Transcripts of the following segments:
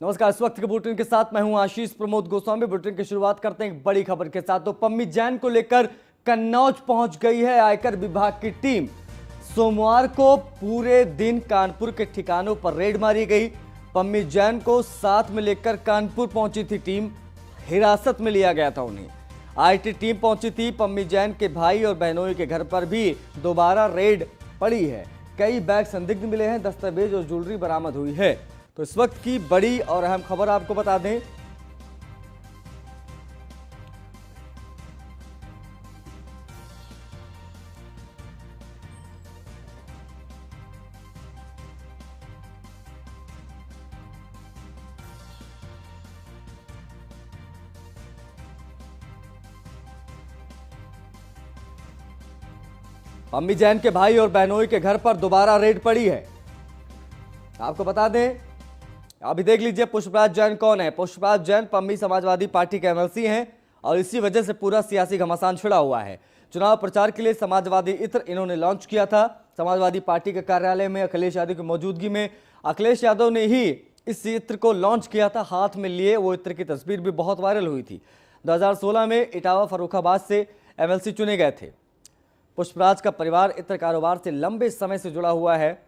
नमस्कार। इस वक्त के बुलेटिन के साथ मैं हूं आशीष प्रमोद गोस्वामी। बुलेटिन की शुरुआत करते हैं एक बड़ी खबर के साथ। तो पम्मी जैन को लेकर कन्नौज पहुंच गई है आयकर विभाग की टीम। सोमवार को पूरे दिन कानपुर के ठिकानों पर रेड मारी गई। पम्मी जैन को साथ में लेकर कानपुर पहुंची थी टीम। हिरासत में लिया गया था उन्हें। आईटी टीम पहुंची थी। पम्मी जैन के भाई और बहनोई के घर पर भी दोबारा रेड पड़ी है। कई बैग संदिग्ध मिले हैं, दस्तावेज और ज्वेलरी बरामद हुई है। तो इस वक्त की बड़ी और अहम खबर आपको बता दें। पम्मी जैन के भाई और बहनोई के घर पर दोबारा रेड पड़ी है। आपको बता दें, अभी देख लीजिए पुष्पराज जैन कौन है। पुष्पराज जैन पम्मी समाजवादी पार्टी के एमएलसी हैं और इसी वजह से पूरा सियासी घमासान छिड़ा हुआ है। चुनाव प्रचार के लिए समाजवादी इत्र इन्होंने लॉन्च किया था। समाजवादी पार्टी के कार्यालय में अखिलेश यादव की मौजूदगी में अखिलेश यादव ने ही इस इत्र को लॉन्च किया था। हाथ में लिए वो इत्र की तस्वीर भी बहुत वायरल हुई थी। 2016 में इटावा फर्रुखाबाद से एमएलसी चुने गए थे। पुष्पराज का परिवार इत्र कारोबार से लंबे समय से जुड़ा हुआ है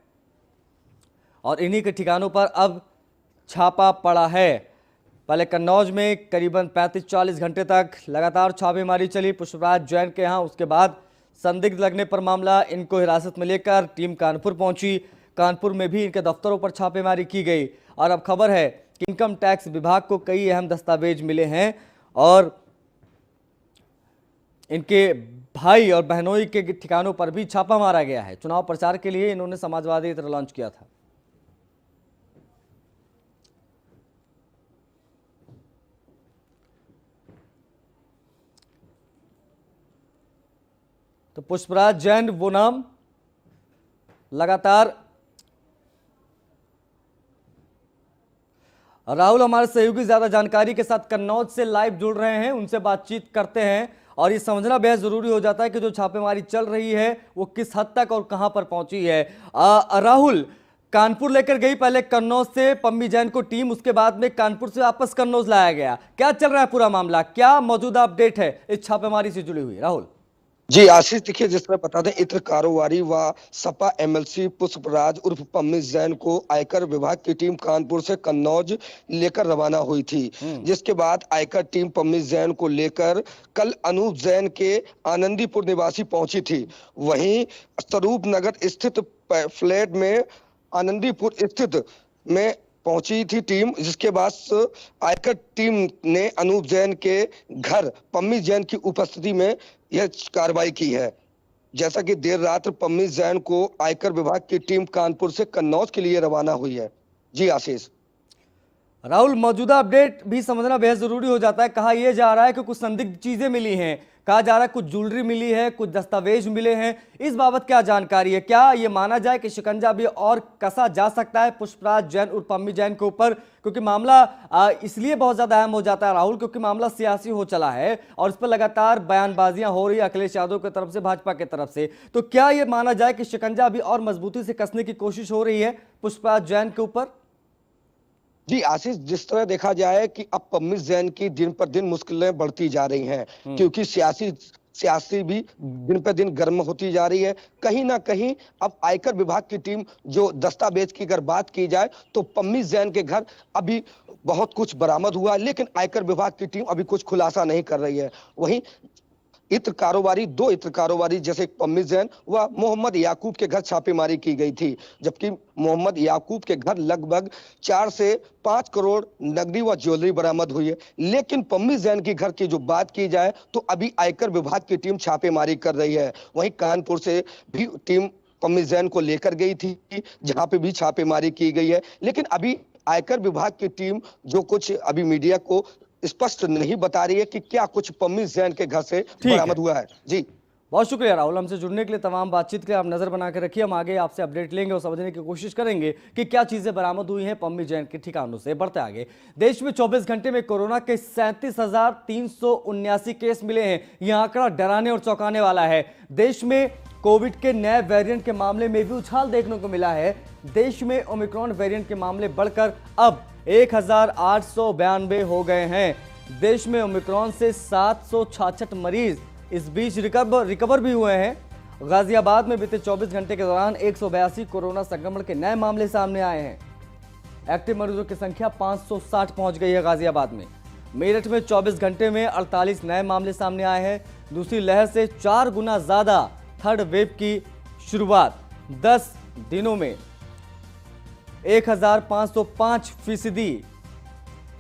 और इन्हीं के ठिकानों पर अब छापा पड़ा है। पहले कन्नौज में करीबन 35-40 घंटे तक लगातार छापेमारी चली पुष्पराज जैन के यहाँ। उसके बाद संदिग्ध लगने पर मामला इनको हिरासत में लेकर टीम कानपुर पहुंची। कानपुर में भी इनके दफ्तरों पर छापेमारी की गई और अब खबर है कि इनकम टैक्स विभाग को कई अहम दस्तावेज मिले हैं और इनके भाई और बहनोई के ठिकानों पर भी छापा मारा गया है। चुनाव प्रचार के लिए इन्होंने समाजवादी इत्र लॉन्च किया था। तो पुष्पराज जैन वो नाम लगातार। राहुल हमारे सहयोगी ज्यादा जानकारी के साथ कन्नौज से लाइव जुड़ रहे हैं, उनसे बातचीत करते हैं और ये समझना बेहद जरूरी हो जाता है कि जो छापेमारी चल रही है वो किस हद तक और कहां पर पहुंची है। राहुल, कानपुर लेकर गई पहले कन्नौज से पम्मी जैन को टीम, उसके बाद में कानपुर से वापस कन्नौज लाया गया। क्या चल रहा है पूरा मामला, क्या मौजूदा अपडेट है इस छापेमारी से जुड़ी हुई? राहुल जी आशीष, देखिए जिस तरह बता दें, इत्र कारोबारी व सपा एमएलसी पुष्पराज उर्फ पम्मी जैन को आयकर विभाग की टीम कानपुर से कन्नौज लेकर रवाना हुई थी। जिसके बाद आयकर टीम पम्मी जैन को लेकर कल अनूप जैन के आनंदीपुर निवासी पहुंची थी। वहीं स्वरूप नगर स्थित फ्लैट में आनंदीपुर स्थित में पहुंची थी टीम। जिसके बाद आयकर टीम ने अनूप जैन के घर पम्मी जैन की उपस्थिति में यह कार्रवाई की है। जैसा कि देर रात पम्मी जैन को आयकर विभाग की टीम कानपुर से कन्नौज के लिए रवाना हुई है। जी आशीष। राहुल, मौजूदा अपडेट भी समझना बेहद जरूरी हो जाता है। कहा यह जा रहा है कि कुछ संदिग्ध चीजें मिली हैं, कहा जा रहा है कुछ ज्वेलरी मिली है, कुछ दस्तावेज मिले हैं। इस बाबत क्या जानकारी है? क्या ये माना जाए कि शिकंजा भी और कसा जा सकता है पुष्पराज जैन और पम्मी जैन के ऊपर? क्योंकि मामला इसलिए बहुत ज्यादा अहम हो जाता है राहुल, क्योंकि मामला सियासी हो चला है और इस पर लगातार बयानबाजियां हो रही है अखिलेश यादव की तरफ से, भाजपा की तरफ से। तो क्या यह माना जाए कि शिकंजा भी और मजबूती से कसने की कोशिश हो रही है पुष्पराज जैन के ऊपर? जी आशीष, जिस तरह देखा जाए कि अब पम्मी जैन की दिन पर दिन मुश्किलें बढ़ती जा रही हैं, क्योंकि सियासी भी दिन पर दिन गर्म होती जा रही है। कहीं ना कहीं अब आयकर विभाग की टीम, जो दस्तावेज की अगर बात की जाए तो पम्मी जैन के घर अभी बहुत कुछ बरामद हुआ, लेकिन आयकर विभाग की टीम अभी कुछ खुलासा नहीं कर रही है। वहीं दो इत्र कारोबारी जैसे पम्मी जैन व मोहम्मद याकूब के घर छापेमारी की गई थी, जबकि मोहम्मद याकूब के घर लगभग 4 से 5 करोड़ नकदी व ज्वेलरी बरामद हुई है। लेकिन पम्मी जैन के घर की जो बात की जाए तो अभी आयकर विभाग की टीम छापेमारी कर रही है। वहीं कानपुर से भी टीम पम्मी जैन को लेकर गई थी, जहां पे भी छापेमारी की गई है। लेकिन अभी आयकर विभाग की टीम जो कुछ अभी मीडिया को स्पष्ट नहीं बता रही है कि क्या कुछ पम्मी जैन के घर से बरामद हुआ है। जी बहुत शुक्रिया राहुल, हमसे जुड़ने के लिए, तमाम बातचीत के लिए। आप नजर बना के रखिए, हम आगे आपसे अपडेट लेंगे और समझने की कोशिश करेंगे कि क्या चीजें बरामद हुई हैं पम्मी जैन के ठिकानों से। बढ़ते आगे, देश में 24 घंटे में कोरोना के 37,379 केस मिले हैं। यह आंकड़ा डराने और चौंकाने वाला है। देश में कोविड के नए वेरिएंट के मामले में भी उछाल देखने को मिला है। देश में ओमिक्रॉन वेरिएंट के मामले बढ़कर अब 1892 हो गए हैं। देश में ओमिक्रॉन से 766 मरीज इस बीच रिकवर भी हुए हैं। गाजियाबाद में बीते 24 घंटे के दौरान 182 कोरोना संक्रमण के नए मामले सामने आए हैं। एक्टिव मरीजों की संख्या 560 पहुंच गई है गाजियाबाद में। मेरठ में 24 घंटे में 48 नए मामले सामने आए हैं। दूसरी लहर से 4 गुना ज्यादा थर्ड वेव की शुरुआत। 10 दिनों में 1505%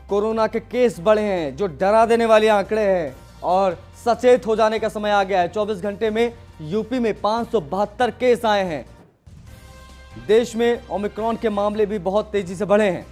कोरोना के केस बढ़े हैं, जो डरा देने वाले आंकड़े हैं और सचेत हो जाने का समय आ गया है। 24 घंटे में यूपी में 572 केस आए हैं। देश में ओमिक्रॉन के मामले भी बहुत तेजी से बढ़े हैं।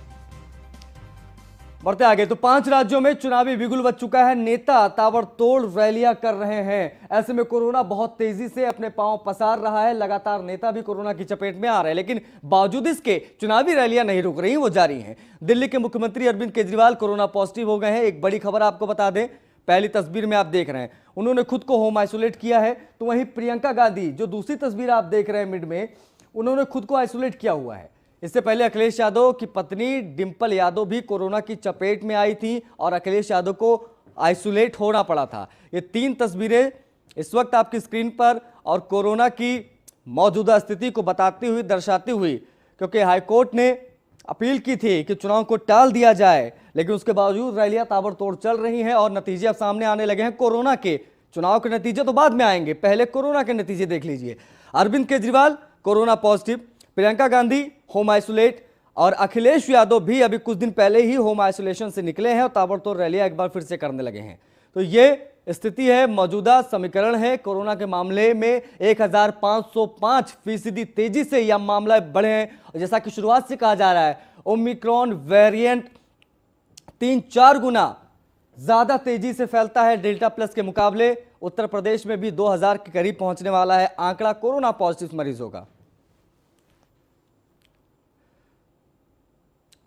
बढ़ते आगे तो 5 राज्यों में चुनावी बिगुल बज चुका है। नेता ताबड़तोड़ रैलियां कर रहे हैं। ऐसे में कोरोना बहुत तेजी से अपने पांव पसार रहा है। लगातार नेता भी कोरोना की चपेट में आ रहे हैं, लेकिन बावजूद इसके चुनावी रैलियां नहीं रुक रही, वो जारी हैं। दिल्ली के मुख्यमंत्री अरविंद केजरीवाल कोरोना पॉजिटिव हो गए हैं। एक बड़ी खबर आपको बता दें, पहली तस्वीर में आप देख रहे हैं, उन्होंने खुद को होम आइसोलेट किया है। तो वहीं प्रियंका गांधी, जो दूसरी तस्वीर आप देख रहे हैं मिड में, उन्होंने खुद को आइसोलेट किया हुआ है। इससे पहले अखिलेश यादव की पत्नी डिंपल यादव भी कोरोना की चपेट में आई थी और अखिलेश यादव को आइसोलेट होना पड़ा था। ये 3 तस्वीरें इस वक्त आपकी स्क्रीन पर और कोरोना की मौजूदा स्थिति को बताती हुई, दर्शाती हुई, क्योंकि हाईकोर्ट ने अपील की थी कि चुनाव को टाल दिया जाए, लेकिन उसके बावजूद रैलियां ताबड़तोड़ चल रही हैं और नतीजे अब सामने आने लगे हैं। कोरोना के चुनाव के नतीजे तो बाद में आएंगे, पहले कोरोना के नतीजे देख लीजिए। Arvind Kejriwal corona positive, Priyanka Gandhi home isolate और अखिलेश यादव भी अभी कुछ दिन पहले ही होम आइसोलेशन से निकले हैं और ताबड़तोड़ रैलियां एक बार फिर से करने लगे हैं। तो ये स्थिति है, मौजूदा समीकरण है। कोरोना के मामले में 1505% तेजी से यह मामला बढ़े हैं। और जैसा कि शुरुआत से कहा जा रहा है, ओमिक्रॉन वेरिएंट 3-4 गुना ज्यादा तेजी से फैलता है डेल्टा प्लस के मुकाबले। उत्तर प्रदेश में भी 2000 के करीब पहुंचने वाला है आंकड़ा कोरोना पॉजिटिव मरीजों का।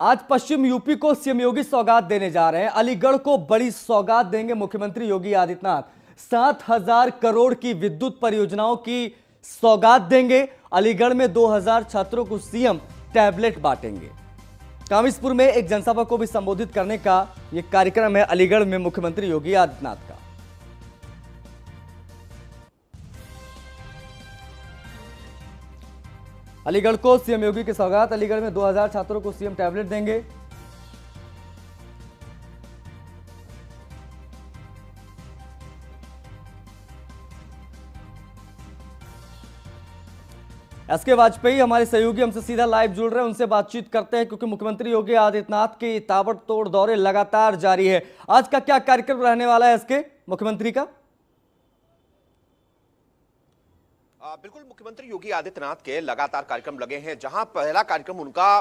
आज पश्चिम यूपी को सीएम योगी सौगात देने जा रहे हैं। अलीगढ़ को बड़ी सौगात देंगे मुख्यमंत्री योगी आदित्यनाथ। 7000 करोड़ की विद्युत परियोजनाओं की सौगात देंगे। अलीगढ़ में 2000 छात्रों को सीएम टैबलेट बांटेंगे। कामिसपुर में एक जनसभा को भी संबोधित करने का यह कार्यक्रम है अलीगढ़ में मुख्यमंत्री योगी आदित्यनाथ का। अलीगढ़ को सीएम योगी की सौगात। अलीगढ़ में 2000 छात्रों को सीएम टैबलेट देंगे। एसके वाजपेयी हमारे सहयोगी हमसे सीधा लाइव जुड़ रहे हैं, उनसे बातचीत करते हैं, क्योंकि मुख्यमंत्री योगी आदित्यनाथ के ताबड़तोड़ दौरे लगातार जारी है। आज का क्या कार्यक्रम रहने वाला है एसके मुख्यमंत्री का? बिल्कुल, मुख्यमंत्री योगी आदित्यनाथ के लगातार कार्यक्रम लगे हैं। जहां पहला कार्यक्रम उनका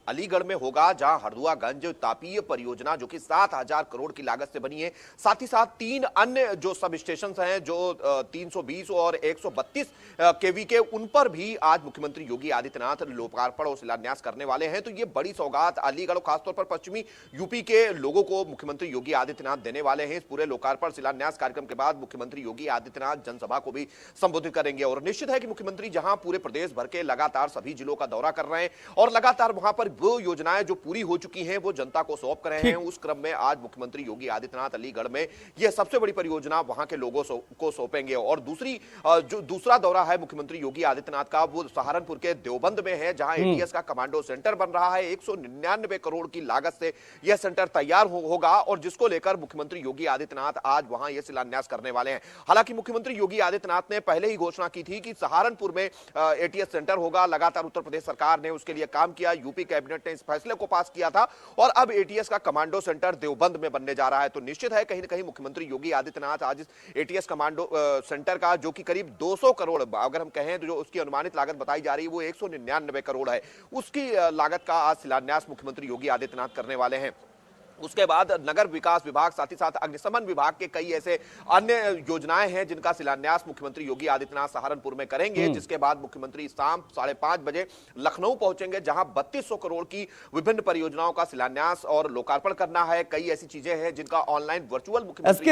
अलीगढ़ में होगा, जहां हरदुआगंज तापीय परियोजना जो कि 7000 करोड़ की लागत से बनी है, साथ ही साथ 3 अन्य जो सब स्टेशन हैं जो 320 और 132 केवी के, उन पर भी आज मुख्यमंत्री योगी आदित्यनाथ लोकार्पण और शिलान्यास करने वाले हैं। तो ये बड़ी सौगात अलीगढ़ और खासतौर पर पश्चिमी यूपी के लोगों को मुख्यमंत्री योगी आदित्यनाथ देने वाले हैं। इस पूरे लोकार्पण शिलान्यास कार्यक्रम के बाद मुख्यमंत्री योगी आदित्यनाथ जनसभा को भी संबोधित करेंगे। और निश्चित है कि मुख्यमंत्री जहां पूरे प्रदेश भर के लगातार सभी जिलों का दौरा कर रहे हैं और लगातार वहां पर वो योजनाएं जो पूरी हो चुकी हैं वो जनता को सौंप कर रहे हैं। उस क्रम में आज मुख्यमंत्री योगी आदित्यनाथ अलीगढ़ में यह सबसे बड़ी परियोजना वहां के लोगों को सौंपेंगे। और जो दूसरा दौरा है मुख्यमंत्री योगी आदित्यनाथ का, वो सहारनपुर के देवबंद में है, जहां एटीएस का कमांडो सेंटर बन रहा है। 199 करोड़ की लागत से यह सेंटर तैयार होगा और जिसको लेकर मुख्यमंत्री योगी आदित्यनाथ आज वहां यह शिलान्यास करने वाले हैं। हालांकि मुख्यमंत्री योगी आदित्यनाथ ने पहले ही घोषणा की थी कि सहारनपुर में एटीएस सेंटर होगा। लगातार उत्तर प्रदेश सरकार ने उसके लिए काम किया, यूपी कैबिनेट ने इस फैसले को पास किया था और अब एटीएस का कमांडो सेंटर देवबंद में बनने जा रहा है। तो निश्चित है कहीं ना कहीं मुख्यमंत्री योगी आदित्यनाथ आज इस एटीएस कमांडो सेंटर का, जो कि करीब 200 करोड़ अगर हम कहें तो जो उसकी अनुमानित लागत बताई जा रही है वो 199 करोड़ है, उसकी लागत का आज शिलान्यास मुख्यमंत्री योगी आदित्यनाथ करने वाले हैं। उसके बाद नगर विकास विभाग, साथ ही साथ अग्निशमन विभाग के कई ऐसे अन्य योजनाएं हैं जिनका शिलान्यास मुख्यमंत्री योगी आदित्यनाथ सहारनपुर में करेंगे। जिसके बाद मुख्यमंत्री शाम 5:30 बजे लखनऊ पहुंचेंगे, जहां 3200 करोड़ की विभिन्न परियोजनाओं का शिलान्यास और लोकार्पण करना है। कई ऐसी चीजें हैं जिनका ऑनलाइन वर्चुअल मुख्यमंत्री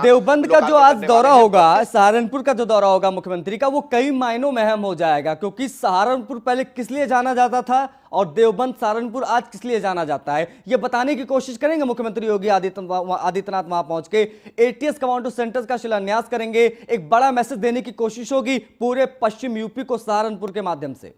देवबंद का जो आज दौरा होगा, सहारनपुर का जो दौरा होगा मुख्यमंत्री का, वो कई मायनों में अहम हो जाएगा, क्योंकि सहारनपुर पहले किस लिए जाना जाता था और देवबंद सहारनपुर आज किस लिए जाना जाता है, यह बताने की कोशिश करेंगे मुख्यमंत्री योगी आदित्यनाथ। वहां पहुंच के एटीएस कमांडो सेंटर्स का शिलान्यास करेंगे, एक बड़ा मैसेज देने की कोशिश होगी पूरे पश्चिम यूपी को सहारनपुर के माध्यम से।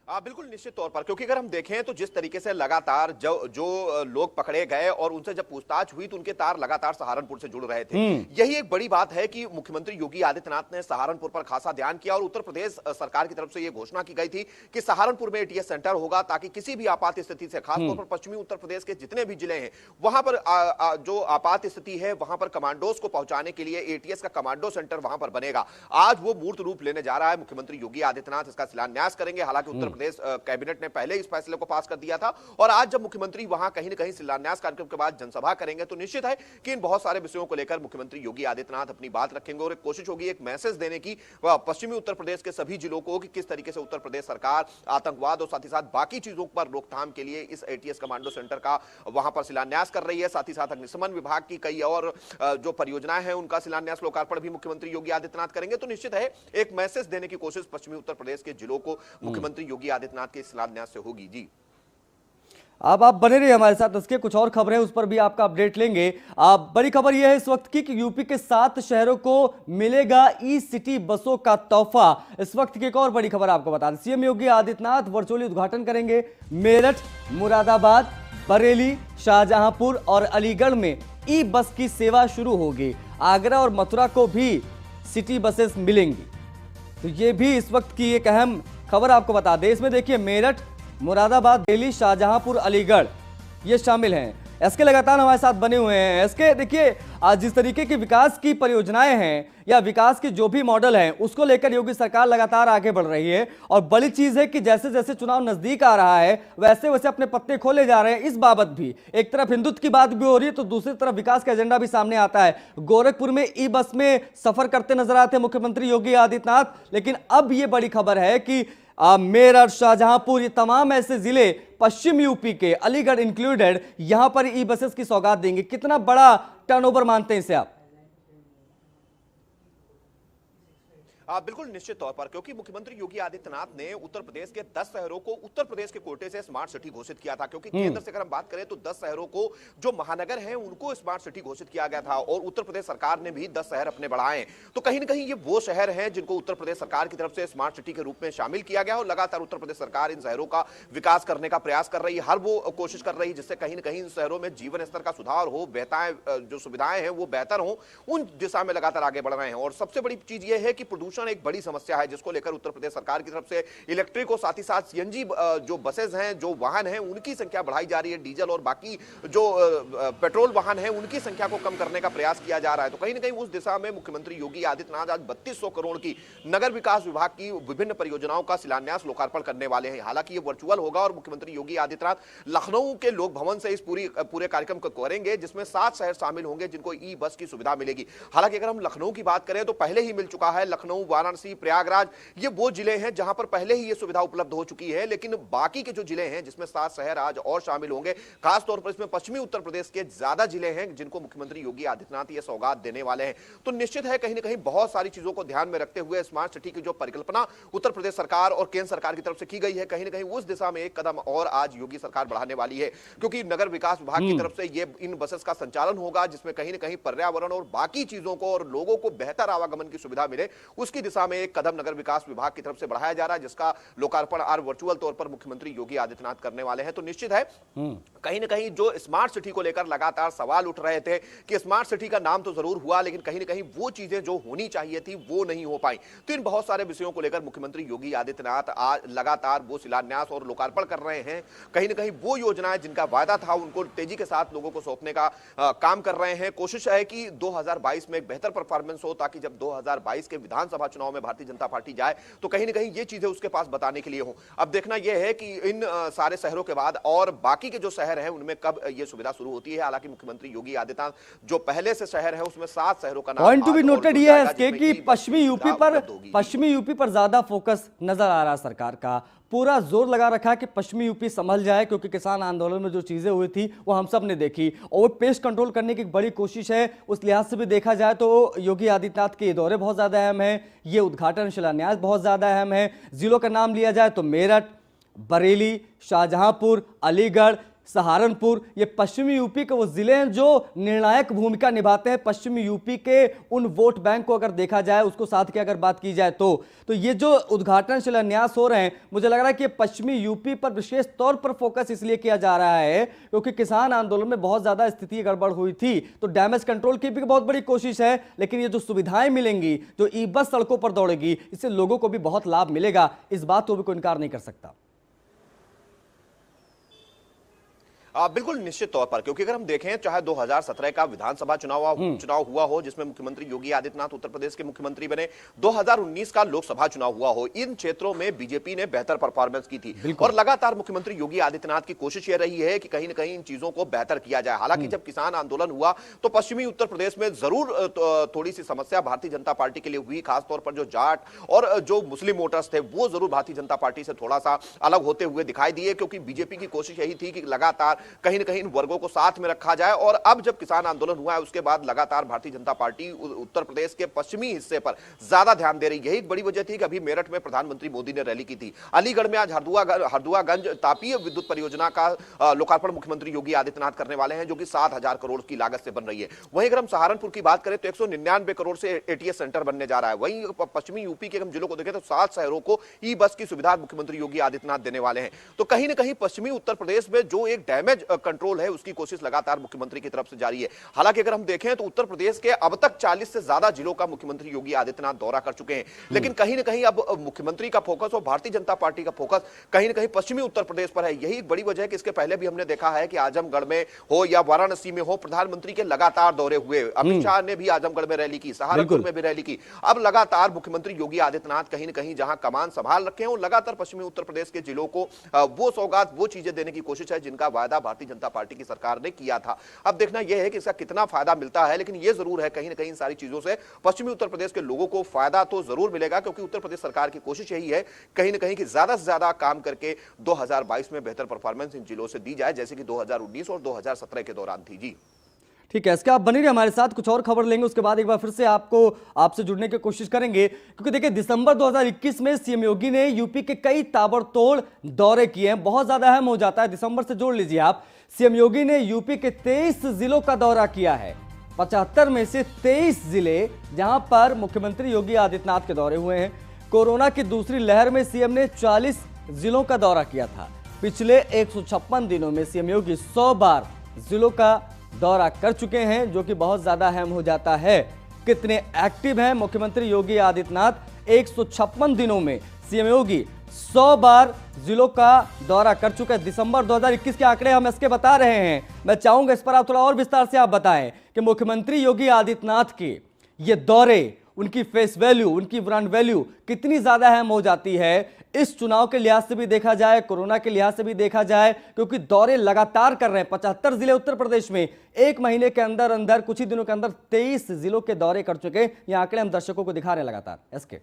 बिल्कुल निश्चित तौर पर, क्योंकि अगर हम देखें तो जिस तरीके से लगातार जो लोग पकड़े गए और उनसे जब पूछताछ हुई तो उनके तार लगातार सहारनपुर से जुड़ रहे थे। यही एक बड़ी बात है कि मुख्यमंत्री योगी आदित्यनाथ ने सहारनपुर पर खासा ध्यान किया और उत्तर प्रदेश सरकार की तरफ से यह घोषणा की गई थी कि सहारनपुर में एटीएस सेंटर होगा, ताकि किसी भी आपात स्थिति से, खासतौर पर पश्चिमी उत्तर प्रदेश के जितने भी जिले हैं वहां पर जो आपात स्थिति है वहां पर कमांडोज को पहुंचाने के लिए एटीएस का कमांडो सेंटर वहां पर बनेगा। आज वो मूर्त रूप लेने जा रहा है। मुख्यमंत्री योगी आदित्यनाथ इसका शिलान्यास करेंगे। हालांकि उत्तर प्रदेश कैबिनेट ने पहले इस फैसले को पास कर दिया था और आज जब मुख्यमंत्री वहां कहीं न कहीं शिलान्यास कार्यक्रम के बाद जनसभा करेंगे तो निश्चित है कि इन बहुत सारे विषयों को लेकर मुख्यमंत्री योगी आदित्यनाथ अपनी बात रखेंगे और एक कोशिश होगी एक मैसेज देने की पश्चिमी उत्तर प्रदेश के सभी जिलों को कि किस तरीके से उत्तर प्रदेश सरकार आतंकवाद और साथ ही साथ बाकी चीजों पर रोकथाम के लिए इस एटीएस कमांडो सेंटर का वहां पर शिलान्यास कर रही है। साथ ही साथ अग्निशमन विभाग की कई और जो परियोजनाएं हैं उनका शिलान्यास लोकार्पण भी मुख्यमंत्री योगी आदित्यनाथ करेंगे। तो निश्चित है एक मैसेज देने की कोशिश पश्चिमी उत्तर प्रदेश के जिलों को मुख्यमंत्री योगी आदित्यनाथ के शिलान्यास से होगी। जी अब आप बने रहिए हमारे साथ, इसके कुछ और खबरें उस पर भी आपका अपडेट लेंगे। बड़ी खबर यह है इस वक्त की कि यूपी के 7 शहरों को मिलेगा ई सिटी बसों का तोहफा। इस वक्त की एक और बड़ी खबर आपको बता दें, सीएम योगी आदित्यनाथ वर्चुअली उद्घाटन करेंगे। मेरठ, मुरादाबाद, बरेली, शाहजहांपुर और अलीगढ़ में ई बस की सेवा शुरू होगी। आगरा और मथुरा को भी सिटी बसेस मिलेंगी। तो ये भी इस वक्त की एक अहम खबर आपको बता दें। इसमें देखिए मेरठ, मुरादाबाद, दिल्ली, शाहजहांपुर, अलीगढ़ ये शामिल हैं। एसके लगातार हमारे साथ बने हुए हैं। एसके देखिए आज जिस तरीके की विकास की परियोजनाएं हैं या विकास के जो भी मॉडल हैं उसको लेकर योगी सरकार लगातार आगे बढ़ रही है और बड़ी चीज है कि जैसे जैसे चुनाव नजदीक आ रहा है वैसे वैसे अपने पत्ते खोले जा रहे हैं। इस बाबत भी एक तरफ हिंदुत्व की बात भी हो रही है तो दूसरी तरफ विकास का एजेंडा भी सामने आता है। गोरखपुर में ई बस में सफर करते नजर आते मुख्यमंत्री योगी आदित्यनाथ, लेकिन अब ये बड़ी खबर है कि मेरठ, शाहजहांपुर ये तमाम ऐसे जिले पश्चिम यूपी के, अलीगढ़ इंक्लूडेड, यहां पर ई बसेस की सौगात देंगे। कितना बड़ा टर्नओवर मानते हैं इसे आप? बिल्कुल निश्चित तौर पर, क्योंकि मुख्यमंत्री योगी आदित्यनाथ ने उत्तर प्रदेश के 10 शहरों को उत्तर प्रदेश के कोटे से स्मार्ट सिटी घोषित किया था। क्योंकि केंद्र से अगर हम बात करें तो 10 शहरों को जो महानगर हैं उनको स्मार्ट सिटी घोषित किया गया था और उत्तर प्रदेश सरकार ने भी 10 शहर अपने बढ़ाए। तो कहीं ना कहीं ये वो शहर हैं जिनको उत्तर प्रदेश सरकार की तरफ से स्मार्ट सिटी के रूप में शामिल किया गया और लगातार उत्तर प्रदेश सरकार इन शहरों का विकास करने का प्रयास कर रही है। हर वो कोशिश कर रही है जिससे कहीं ना कहीं इन शहरों में जीवन स्तर का सुधार हो, जो सुविधाएं हैं वो बेहतर हो, उन दिशा में लगातार आगे बढ़ रहे हैं। और सबसे बड़ी चीज ये है कि प्रदूषण एक बड़ी समस्या है जिसको लेकर उत्तर प्रदेश सरकार की तरफ से इलेक्ट्रिक और साथ ही साथ सीएनजी जो बसेस हैं, जो वाहन हैं, उनकी संख्या बढ़ाई जा रही है। डीजल और बाकी जो पेट्रोल वाहन हैं उनकी संख्या को कम करने का प्रयास किया जा रहा है। तो कहीं ना कहीं उस दिशा में मुख्यमंत्री योगी आदित्यनाथ आज 3200 करोड़ की नगर विकास विभाग की विभिन्न परियोजनाओं का शिलान्यास लोकार्पण करने वाले हैं। हालांकि ये वर्चुअल होगा और मुख्यमंत्री योगी आदित्यनाथ लखनऊ के लोक भवन से इस पूरे कार्यक्रम को करेंगे जिसमें 7 शहर शामिल होंगे जिनको ई बस की सुविधा मिलेगी। हालांकि अगर हम लखनऊ की बात करें तो पहले ही मिल चुका है। लखनऊ, वाराणसी, प्रयागराज ये वो जिले हैं जहां पर पहले ही ये सुविधा उपलब्ध हो चुकी है। लेकिन बाकी के जो जिले हैं जिसमें 7 शहर आज और शामिल होंगे, खासतौर पर इसमें पश्चिमी उत्तर प्रदेश के ज्यादा जिले हैं जिनको मुख्यमंत्री योगी आदित्यनाथ ये सौगात देने वाले हैं। तो निश्चित है कहीं ना कहीं बहुत सारी चीजों को ध्यान में रखते हुए स्मार्ट सिटी की जो परिकल्पना उत्तर प्रदेश सरकार और केंद्र सरकार की तरफ से की गई है, कहीं ना कहीं उस दिशा में एक कदम और आज योगी सरकार बढ़ाने वाली है। क्योंकि नगर विकास विभाग की तरफ से ये इन बसेस का संचालन होगा जिसमें कहीं ना कहीं पर्यावरण और बाकी चीजों को और लोगों को बेहतर आवागमन की सुविधा मिले, उसकी दिशा में एक कदम नगर विकास विभाग की तरफ से बढ़ाया जा रहा है जिसका लोकार्पण आज वर्चुअल तौर पर मुख्यमंत्री योगी आदित्यनाथ करने वाले हैं। तो निश्चित है कहीं ना कहीं जो स्मार्ट सिटी को लेकर लगातार सवाल उठ रहे थे कि स्मार्ट सिटी का नाम तो जरूर हुआ लेकिन कहीं ना कहीं वो चीजें जो होनी चाहिए थी वो नहीं हो पाई। तो इन बहुत सारे विषयों को लेकर मुख्यमंत्री योगी आदित्यनाथ आज लगातार वो शिलान्यास और लोकार्पण कर रहे हैं। कहीं ना कहीं वो योजनाएं जिनका वायदा था उनको तेजी के साथ लोगों को सौंपने का काम कर रहे हैं। कोशिश है कि 2022 में एक बेहतर परफॉर्मेंस हो ताकि जब 2022 के विधानसभा चुनाव में भारतीय जनता पार्टी जाए तो कहीं ना कहीं ये चीजें उसके पास बताने के लिए हो। अब देखना यह है कि इन सारे शहरों के बाद और बाकी के जो शहर हैं उनमें कब ये सुविधा शुरू होती है। हालांकि मुख्यमंत्री योगी आदित्यनाथ जो पहले से शहर है उसमें 7 शहरों का नाम पॉइंट टू बी नोटेड ये है कि पश्चिमी यूपी पर ज्यादा फोकस नजर आ रहा सरकार का। पूरा जोर लगा रखा है कि पश्चिमी यूपी संभल जाए, क्योंकि किसान आंदोलन में जो चीजें हुई थी वो हम सब ने देखी, और वो पेस्ट कंट्रोल करने की एक बड़ी कोशिश है। उस लिहाज से भी देखा जाए तो योगी आदित्यनाथ के ये दौरे बहुत ज्यादा अहम है, ये उद्घाटन शिलान्यास बहुत ज्यादा अहम है। जिलों का नाम लिया जाए तो मेरठ, बरेली, शाहजहांपुर, अलीगढ़, सहारनपुर, ये पश्चिमी यूपी के वो जिले हैं जो निर्णायक भूमिका निभाते हैं पश्चिमी यूपी के उन वोट बैंक को अगर देखा जाए, उसको साथ के अगर बात की जाए तो ये जो उद्घाटन शिलान्यास हो रहे हैं, मुझे लग रहा है कि पश्चिमी यूपी पर विशेष तौर पर फोकस इसलिए किया जा रहा है क्योंकि किसान आंदोलन में बहुत ज्यादा स्थिति गड़बड़ हुई थी, तो डैमेज कंट्रोल की भी बहुत बड़ी कोशिश है। लेकिन ये जो सुविधाएं मिलेंगी, जो ई बस सड़कों पर दौड़ेगी, इससे लोगों को भी बहुत लाभ मिलेगा, इस बात को भी कोई इनकार नहीं कर सकता। बिल्कुल निश्चित तौर पर, क्योंकि अगर हम देखें चाहे 2017 का विधानसभा चुनाव हुआ हो जिसमें मुख्यमंत्री योगी आदित्यनाथ उत्तर प्रदेश के मुख्यमंत्री बने, 2019 का लोकसभा चुनाव हुआ हो, इन क्षेत्रों में बीजेपी ने बेहतर परफॉर्मेंस की थी और लगातार मुख्यमंत्री योगी आदित्यनाथ की कोशिश यह रही है कि कहीं ना कहीं इन चीजों को बेहतर किया जाए। हालांकि जब किसान आंदोलन हुआ तो पश्चिमी उत्तर प्रदेश में जरूर थोड़ी सी समस्या भारतीय जनता पार्टी के लिए हुई, खासतौर पर जो जाट और जो मुस्लिम वोटर्स थे वो जरूर भारतीय जनता पार्टी से थोड़ा सा अलग होते हुए दिखाई दिए, क्योंकि बीजेपी की कोशिश यही थी कि लगातार कहीं ना कहीं इन वर्गों को साथ में रखा जाए। और अब जब किसान आंदोलन हुआ है उसके बाद लगातार भारतीय जनता पार्टी उत्तर प्रदेश के पश्चिमी हिस्से पर ज्यादा ध्यान दे रही है। यही एक बड़ी वजह थी कि अभी मेरठ में प्रधानमंत्री मोदी ने रैली की थी, अलीगढ़ में आज हरदुआगंज तापीय विद्युत परियोजना का लोकार्पण मुख्यमंत्री योगी आदित्यनाथ करने वाले हैं, जो कि 7,000 करोड़ की लागत से बन रही है। वहीं अगर हम सहारनपुर की बात करें तो 199 करोड़ से एटीएस सेंटर बनने जा रहा है। वहीं पश्चिमी यूपी के हम जिलों को देखें तो 7 शहरों को ई बस की सुविधा मुख्यमंत्री योगी आदित्यनाथ देने वाले हैं। तो कहीं ना कहीं पश्चिमी उत्तर प्रदेश में जो एक डैमेज कंट्रोल है उसकी कोशिश लगातार मुख्यमंत्री की तरफ से जारी है। हालांकि अगर हम देखें तो उत्तर प्रदेश के अब तक 40 से ज्यादा जिलों का मुख्यमंत्री योगी आदित्यनाथ दौरा कर चुके हैं, लेकिन कहीं ना कहीं अब मुख्यमंत्री का फोकस और भारतीय जनता पार्टी का फोकस कहीं ना कहीं पश्चिमी उत्तर प्रदेश पर है। यही एक बड़ी वजह है कि इसके पहले भी हमने देखा है कि आजमगढ़ में हो या वाराणसी में हो, प्रधानमंत्री के लगातार दौरे हुए। अमित शाह ने भी आजमगढ़ में रैली की, सहारनपुर में भी रैली की। अब लगातार मुख्यमंत्री योगी आदित्यनाथ कहीं ना कहीं जहां कमान संभाल रखे हैं लगातार पश्चिमी उत्तर प्रदेश के जिलों को वो सौगात, वो चीजें देने की कोशिश है जिनका वायदा भारतीय जनता पार्टी की सरकार ने किया था। अब देखना यह है कि इसका कितना फायदा मिलता है, लेकिन यह जरूर है कहीं ना कहीं इन सारी चीजों से पश्चिमी उत्तर प्रदेश के लोगों को फायदा तो जरूर मिलेगा, क्योंकि उत्तर प्रदेश सरकार की कोशिश यही है कहीं ना कहीं कि ज्यादा से ज्यादा काम करके 2022 में बेहतर परफॉर्मेंस इन जिलों से दी जाए, जैसे कि 2019 और 2017 के दौरान थी। जी ठीक है, इसके आप बने रहिए हमारे साथ, कुछ और खबर लेंगे, उसके बाद एक बार फिर से आपसे जुड़ने की कोशिश करेंगे। क्योंकि देखिए, दिसंबर 2021 में सीएम योगी ने यूपी के कई ताबड़तोड़ दौरे किए हैं, बहुत ज्यादा अहम हो जाता है, दिसंबर से जोड़ लीजिए आप। सीएम योगी ने यूपी के 23 जिलों का दौरा किया है, 75 में से 23 जिले जहां पर मुख्यमंत्री योगी आदित्यनाथ के दौरे हुए हैं। कोरोना की दूसरी लहर में सीएम ने 40 जिलों का दौरा किया था। पिछले 156 दिनों में सीएम योगी 100 बार जिलों का दौरा कर चुके हैं, जो कि बहुत ज्यादा अहम हो जाता है। कितने एक्टिव हैं मुख्यमंत्री योगी आदित्यनाथ? 156 दिनों में सीएम योगी 100 बार जिलों का दौरा कर चुके हैं। दिसंबर 2021 के आंकड़े हम इसके बता रहे हैं। मैं चाहूंगा इस पर आप थोड़ा और विस्तार से आप बताएं कि मुख्यमंत्री योगी आदित्यनाथ के ये दौरे, उनकी फेस वैल्यू, उनकी ब्रांड वैल्यू कितनी ज्यादा अहम हो जाती है इस चुनाव के लिहाज से भी देखा जाए, कोरोना के लिहाज से भी देखा जाए, क्योंकि दौरे लगातार कर रहे हैं। 75 जिले उत्तर प्रदेश में एक महीने के अंदर अंदर, कुछ ही दिनों के अंदर 23 जिलों के दौरे कर चुके। ये आंकड़े हम दर्शकों को दिखा रहे हैं लगातार। एसके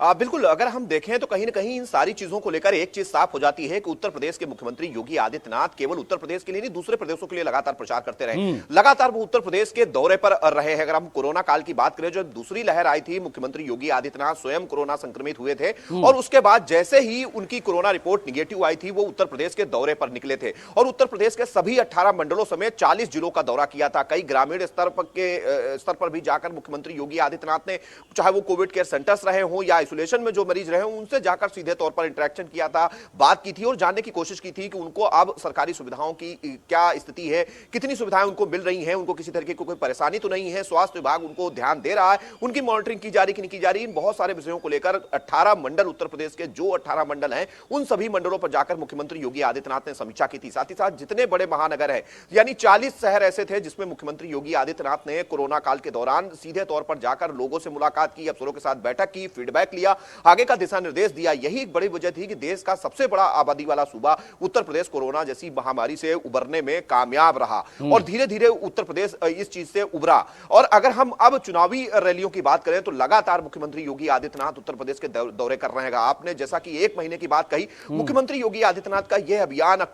बिल्कुल, अगर हम देखें तो कहीं ना कहीं इन सारी चीजों को लेकर एक चीज साफ हो जाती है कि उत्तर प्रदेश के मुख्यमंत्री योगी आदित्यनाथ केवल उत्तर प्रदेश के लिए नहीं, दूसरे प्रदेशों के लिए लगातार प्रचार करते रहे। लगातार वो उत्तर प्रदेश के दौरे पर रहे हैं। अगर हम कोरोना काल की बात करें, जो दूसरी लहर आई थी, मुख्यमंत्री योगी आदित्यनाथ स्वयं कोरोना संक्रमित हुए थे और उसके बाद जैसे ही उनकी कोरोना रिपोर्ट निगेटिव आई थी, वो उत्तर प्रदेश के दौरे पर निकले थे और उत्तर प्रदेश के सभी 18 मंडलों समेत 40 जिलों का दौरा किया था। कई ग्रामीण स्तर पर भी जाकर मुख्यमंत्री योगी आदित्यनाथ ने, चाहे वो कोविड केयर सेंटर्स रहे हों या आइसोलेशन में जो मरीज रहे हैं, उनसे जाकर सीधे तौर पर इंटरेक्शन किया था, बात की थी और जानने की कोशिश की थी कि उनको अब सरकारी सुविधाओं की क्या स्थिति है, कितनी सुविधाएं उनको मिल रही हैं, उनको किसी तरीके की कोई परेशानी तो नहीं है, स्वास्थ्य विभाग उनको ध्यान दे रहा है, उनकी मॉनिटरिंग की जा रही कि नहीं की जा रही। इन बहुत सारे विषयों को लेकर 18 मंडल, उत्तर प्रदेश के जो 18 मंडल हैं, उन सभी मंडलों पर जाकर मुख्यमंत्री योगी आदित्यनाथ ने समीक्षा की थी। साथ ही साथ जितने बड़े महानगर हैं, यानी 40 शहर ऐसे थे जिसमें मुख्यमंत्री योगी आदित्यनाथ ने कोरोना काल के दौरान सीधे तौर पर जाकर लोगों से मुलाकात की, अफसरों के साथ बैठक की, फीडबैक लिया, आगे का दिशा निर्देश दिया। यही एक बड़ी वजह थी कि देश का सबसे बड़ा आबादी वाला सूबा उत्तर प्रदेश कोरोना जैसी महामारी से उबरने में कामयाब रहा और धीरे धीरे उत्तर प्रदेश इस चीज से उबरा। और अगर हम अब चुनावी रैलियों की बात करें तो लगातार मुख्यमंत्री योगी आदित्यनाथ उत्तर प्रदेश के दौरे कर रहे हैं। आपने जैसा कि 1 महीने की बात कही, मुख्यमंत्री योगी आदित्यनाथ का यह अभियान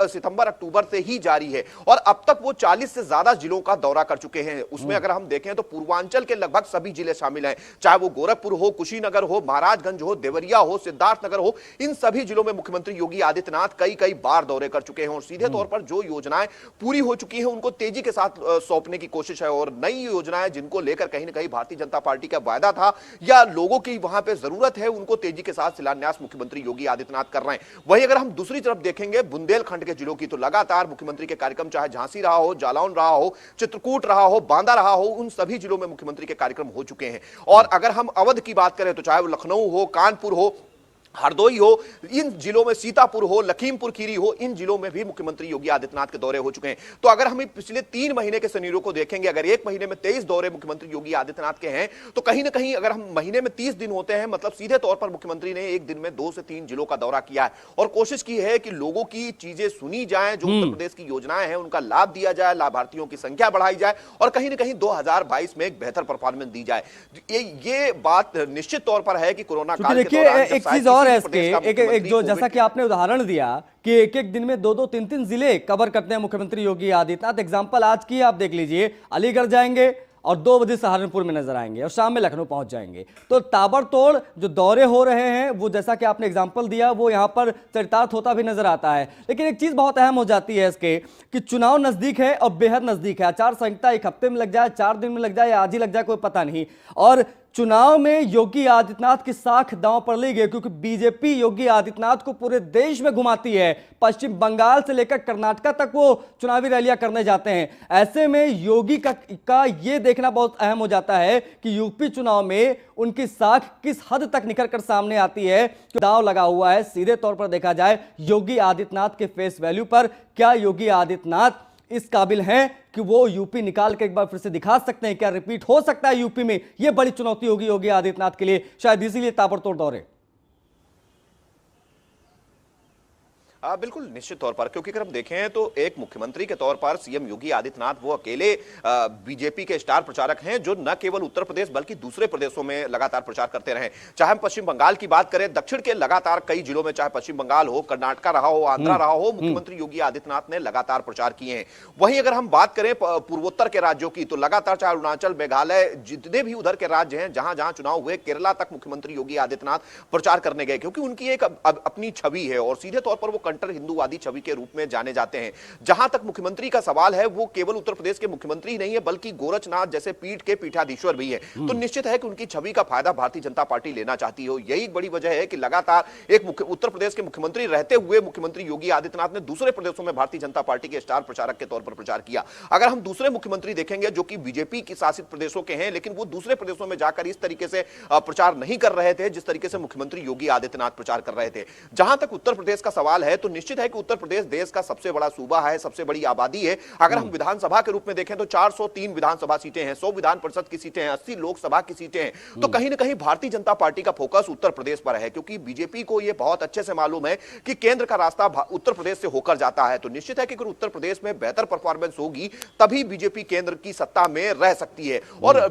सितंबर अक्टूबर से ही जारी है और अब तक वो 40 से ज्यादा जिलों का दौरा कर चुके हैं। उसमें अगर हम देखें तो पूर्वांचल के लगभग सभी जिले शामिल हैं, चाहे वो गोरखपुर हो, कुशीनगर हो, महाराजगंज हो, देवरिया हो, सिद्धार्थनगर हो, इन सभी जिलों में मुख्यमंत्री योगी आदित्यनाथ कई बार दौरे कर चुके हैं और सीधे तौर पर जो योजनाएं पूरी हो चुकी हैं उनको तेजी के साथ सौंपने की कोशिश है और नई योजनाएं जिनको लेकर कहीं ना कहीं भारतीय जनता पार्टी का वायदा था या लोगों की वहां पे जरूरत है, उनको तेजी के साथ शिलान्यास मुख्यमंत्री योगी आदित्यनाथ कर रहे हैं। वहीं अगर हम दूसरी तरफ देखेंगे बुंदेलखंड के जिलों की, तो लगातार मुख्यमंत्री के कार्यक्रम चाहे झांसी रहा हो, जालौन रहा हो, चित्रकूट रहा हो, बांदा रहा हो, उन सभी जिलों में मुख्यमंत्री के कार्यक्रम हो चुके हैं। और अगर हम अवध की बात करें तो चाहे वो लखनऊ हो, कानपुर हो, हरदोई हो, इन जिलों में सीतापुर हो, लखीमपुर खीरी हो, इन जिलों में भी मुख्यमंत्री योगी आदित्यनाथ के दौरे हो चुके हैं। तो अगर हम पिछले 3 महीने के सिनेरियो को देखेंगे, अगर 1 महीने में 23 दौरे मुख्यमंत्री योगी आदित्यनाथ के हैं तो कहीं ना कहीं अगर हम महीने में 30 दिन होते हैं, मतलब सीधे तौर पर मुख्यमंत्री ने एक दिन में 2 से 3 जिलों का दौरा किया है और कोशिश की है कि लोगों की चीजें सुनी जाए, जो उत्तर प्रदेश की योजनाएं हैं उनका लाभ दिया जाए, लाभार्थियों की संख्या बढ़ाई जाए और कहीं ना कहीं 2022 में एक बेहतर परफॉर्मेंस दी जाए। ये बात निश्चित तौर पर है कि कोरोना काल के दौरान एक चीज और है इसके, एक जो जैसा कि आपने उदाहरण दिया कि एक एक दिन में 2-2, 3-3 जिले कवर करते हैं मुख्यमंत्री योगी आदित्यनाथ। एग्जांपल आज की आप देख लीजिए, अलीगढ़ जाएंगे और 2 बजे सहारनपुर में नजर आएंगे और शाम में लखनऊ पहुंच जाएंगे। तो ताबड़तोड़ जो दौरे हो रहे हैं वो जैसा कि आपने एग्जांपल दिया वो यहां पर चरितार्थ होता भी नजर आता है। लेकिन एक चीज बहुत अहम हो जाती है इसके कि चुनाव नजदीक है और बेहद नजदीक है। आचार संहिता 1 हफ्ते में लग जाए, 4 दिन में लग जाए या आज ही लग जाए, कोई पता नहीं। और चुनाव में योगी आदित्यनाथ की साख दांव पर ली गई क्योंकि बीजेपी योगी आदित्यनाथ को पूरे देश में घुमाती है। पश्चिम बंगाल से लेकर कर्नाटक तक वो चुनावी रैलियां करने जाते हैं। ऐसे में योगी का ये देखना बहुत अहम हो जाता है कि यूपी चुनाव में उनकी साख किस हद तक निकल कर सामने आती है। दांव लगा हुआ है। सीधे तौर पर देखा जाए योगी आदित्यनाथ के फेस वैल्यू पर, क्या योगी आदित्यनाथ इस काबिल हैं कि वो यूपी निकाल के एक बार फिर से दिखा सकते हैं? क्या रिपीट हो सकता है यूपी में? ये बड़ी चुनौती होगी योगी आदित्यनाथ के लिए, शायद इसीलिए ताबड़तोड़ दौरे। बिल्कुल निश्चित तौर पर, क्योंकि अगर हम देखें तो एक मुख्यमंत्री के तौर पर सीएम योगी आदित्यनाथ वो अकेले बीजेपी के स्टार प्रचारक हैं जो न केवल उत्तर प्रदेश बल्कि दूसरे प्रदेशों में लगातार प्रचार करते रहे। चाहे हम पश्चिम बंगाल की बात करें, दक्षिण के लगातार कई जिलों में, चाहे पश्चिम बंगाल हो, कर्नाटक रहा हो, आंध्रा रहा हो, मुख्यमंत्री योगी आदित्यनाथ ने लगातार प्रचार किए हैं। वहीं अगर हम बात करें पूर्वोत्तर के राज्यों की, तो लगातार चाहे अरुणाचल, मेघालय, जितने भी उधर के राज्य हैं जहां जहां चुनाव हुए, केरला तक मुख्यमंत्री योगी आदित्यनाथ प्रचार करने गए क्योंकि उनकी एक अपनी छवि है और सीधे तौर पर वो कंटर हिंदूवादी छवि के रूप में जाने जाते हैं। जहां तक मुख्यमंत्री का सवाल है, वो केवल उत्तर प्रदेश के मुख्यमंत्री नहीं है बल्कि गोरखनाथ जैसे पीठ के पीठाधीश्वर भी है। तो निश्चित है कि उनकी छवि का फायदा भारतीय जनता पार्टी लेना चाहती हो। यही बड़ी वजह है कि लगातार एक उत्तर प्रदेश के मुख्यमंत्री रहते हुए मुख्यमंत्री योगी आदित्यनाथ ने दूसरे प्रदेशों में भारतीय जनता पार्टी के स्टार प्रचारक के तौर पर प्रचार किया। अगर हम दूसरे मुख्यमंत्री देखेंगे जो कि बीजेपी की शासित प्रदेशों के हैं, लेकिन वो दूसरे प्रदेशों में जाकर इस तरीके से प्रचार नहीं कर रहे थे जिस तरीके से मुख्यमंत्री योगी आदित्यनाथ प्रचार कर रहे थे। जहां तक उत्तर प्रदेश का सवाल है, तो निश्चित है कि उत्तर प्रदेश देश का सबसे बड़ा सूबा है, सबसे बड़ी आबादी है। अगर हम विधानसभा के रूप में देखें तो 403 विधानसभा सीटें हैं, 100 विधान परिषद की सीटें हैं, 80 लोकसभा की सीटें हैं। तो कहीं ना कहीं भारतीय जनता पार्टी का फोकस उत्तर प्रदेश पर है क्योंकि बीजेपी को यह बहुत अच्छे से मालूम है कि केंद्र का रास्ता उत्तर प्रदेश से होकर जाता है। तो निश्चित है कि अगर उत्तर प्रदेश में बेहतर परफॉर्मेंस होगी तभी बीजेपी केंद्र की सत्ता में रह सकती है। और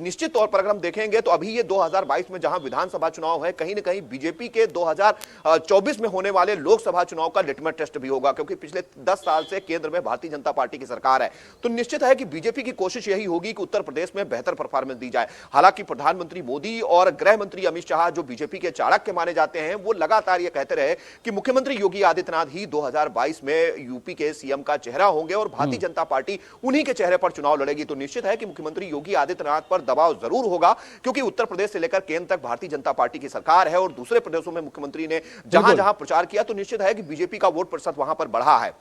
निश्चित तौर पर अगर हम देखेंगे तो अभी ये 2022 में जहां विधानसभा चुनाव है, कहीं ना कहीं बीजेपी के 2024 में होने वाले लोकसभा चुनाव का लिटमस टेस्ट भी होगा क्योंकि पिछले 10 साल से केंद्र में भारतीय जनता पार्टी की सरकार है। तो निश्चित है कि बीजेपी की कोशिश यही होगी कि उत्तर प्रदेश में बेहतर परफॉर्मेंस दी जाए। हालांकि प्रधानमंत्री मोदी और गृह मंत्री अमित शाह जो बीजेपी के चाणक्य माने जाते हैं, वो लगातार ये कहते रहे कि मुख्यमंत्री योगी आदित्यनाथ ही 2022 में यूपी के सीएम का चेहरा होंगे और भारतीय जनता पार्टी उन्हीं के चेहरे पर चुनाव लड़ेगी। तो निश्चित है कि मुख्यमंत्री योगी आदित्यनाथ पर दबाव जरूर होगा क्योंकि उत्तर प्रदेश से लेकर केंद्र तक भारतीय जनता पार्टी की सरकार है और दूसरे प्रदेशों में मुख्यमंत्री ने जहां जहां प्रचार किया तो निश्चित है कि बीजेपी का वोट प्रतिशत वहां पर बढ़ा है।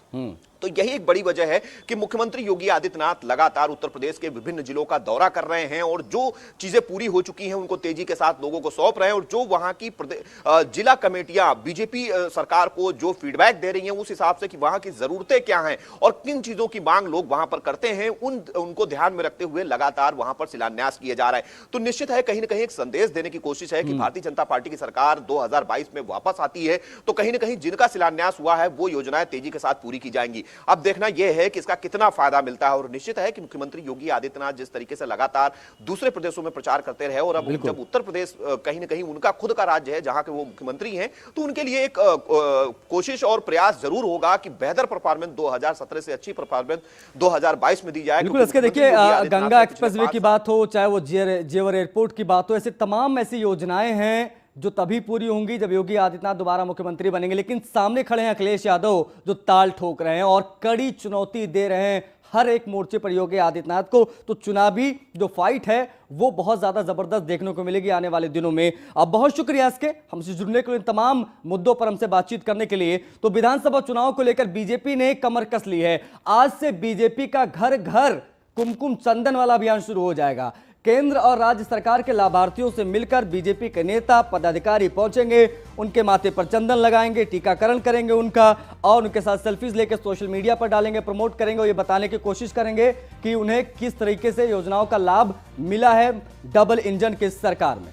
तो यही एक बड़ी वजह है कि मुख्यमंत्री योगी आदित्यनाथ लगातार उत्तर प्रदेश के विभिन्न जिलों का दौरा कर रहे हैं और जो चीजें पूरी हो चुकी हैं उनको तेजी के साथ लोगों को सौंप रहे हैं, और जो वहां की जिला कमेटियां बीजेपी सरकार को जो फीडबैक दे रही हैं उस हिसाब से कि वहां की जरूरतें क्या हैं और किन चीजों की मांग लोग वहां पर करते हैं, उनको ध्यान में रखते हुए लगातार वहां पर शिलान्यास किए जा रहे हैं। तो निश्चित है कहीं ना कहीं एक संदेश देने की कोशिश है कि भारतीय जनता पार्टी की सरकार 2022 में वापस आती है तो कहीं ना कहीं जिनका शिलान्यास हुआ है वो योजनाएं तेजी के साथ पूरी की जाएंगी। अब देखना यह है कि इसका कितना फायदा मिलता है, और निश्चित है कि मुख्यमंत्री योगी आदित्यनाथ जिस तरीके से लगातार दूसरे प्रदेशों में प्रचार करते रहे और अब जब उत्तर प्रदेश कहीं ना कहीं उनका खुद का राज्य है जहां के वो मुख्यमंत्री हैं, तो उनके लिए एक कोशिश और प्रयास जरूर होगा कि बेहतर परफॉर्मेंस 2017 से अच्छी परफॉर्मेंस 2022 में दी जाए। बिल्कुल, इसके देखिए गंगा एक्सप्रेसवे की बात हो, चाहे वो जेवर एयरपोर्ट की बात हो, ऐसे तमाम ऐसी योजनाएं हैं जो तभी पूरी होंगी जब योगी आदित्यनाथ दोबारा मुख्यमंत्री बनेंगे। लेकिन सामने खड़े हैं अखिलेश यादव जो ताल ठोक रहे हैं और कड़ी चुनौती दे रहे हैं हर एक मोर्चे पर योगी आदित्यनाथ को। तो चुनावी जो फाइट है वो बहुत ज्यादा जबरदस्त देखने को मिलेगी आने वाले दिनों में। अब बहुत शुक्रिया इसके हमसे जुड़ने के लिए, तमाम मुद्दों पर हमसे बातचीत करने के लिए। तो विधानसभा चुनाव को लेकर बीजेपी ने कमर कस ली है। आज से बीजेपी का घर घर कुमकुम चंदन वाला अभियान शुरू हो जाएगा। केंद्र और राज्य सरकार के लाभार्थियों से मिलकर बीजेपी के नेता पदाधिकारी पहुंचेंगे, उनके माथे पर चंदन लगाएंगे, टीकाकरण करेंगे उनका, और उनके साथ सेल्फीज लेकर सोशल मीडिया पर डालेंगे, प्रमोट करेंगे और ये बताने की कोशिश करेंगे कि उन्हें किस तरीके से योजनाओं का लाभ मिला है डबल इंजन की सरकार में।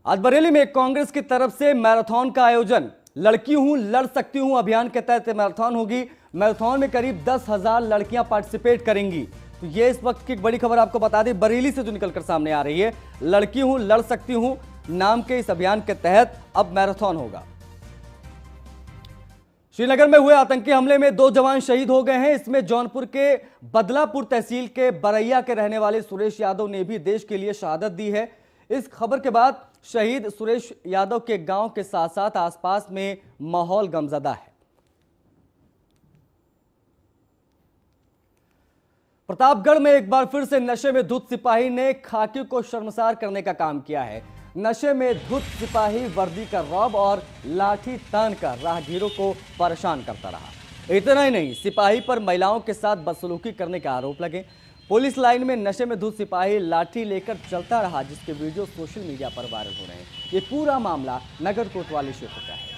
आज बरेली में कांग्रेस की तरफ से मैराथन का आयोजन, लड़की हूं लड़ सकती हूं अभियान के तहत मैराथन होगी। मैराथन में करीब 10,000 लड़कियां पार्टिसिपेट करेंगी। तो ये इस वक्त की बड़ी खबर आपको बता दें, बरेली से जो निकलकर सामने आ रही है। लड़की हूं लड़ सकती हूं नाम के इस अभियान के तहत अब मैराथन होगा। श्रीनगर में हुए आतंकी हमले में 2 जवान शहीद हो गए हैं। इसमें जौनपुर के बदलापुर तहसील के बरैया के रहने वाले सुरेश यादव ने भी देश के लिए शहादत दी है। इस खबर के बाद शहीद सुरेश यादव के गांव के साथ साथ आसपास में माहौल गमजदा है। प्रतापगढ़ में एक बार फिर से नशे में धुत सिपाही ने खाकी को शर्मसार करने का काम किया है। नशे में धुत सिपाही वर्दी का रौब और लाठी तान कर राहगीरों को परेशान करता रहा। इतना ही नहीं, सिपाही पर महिलाओं के साथ बदसलूकी करने के आरोप लगे। पुलिस लाइन में नशे में धुत सिपाही लाठी लेकर चलता रहा, जिसके वीडियो सोशल मीडिया पर वायरल हो रहे हैं। ये पूरा मामला नगर कोतवाली क्षेत्र का है।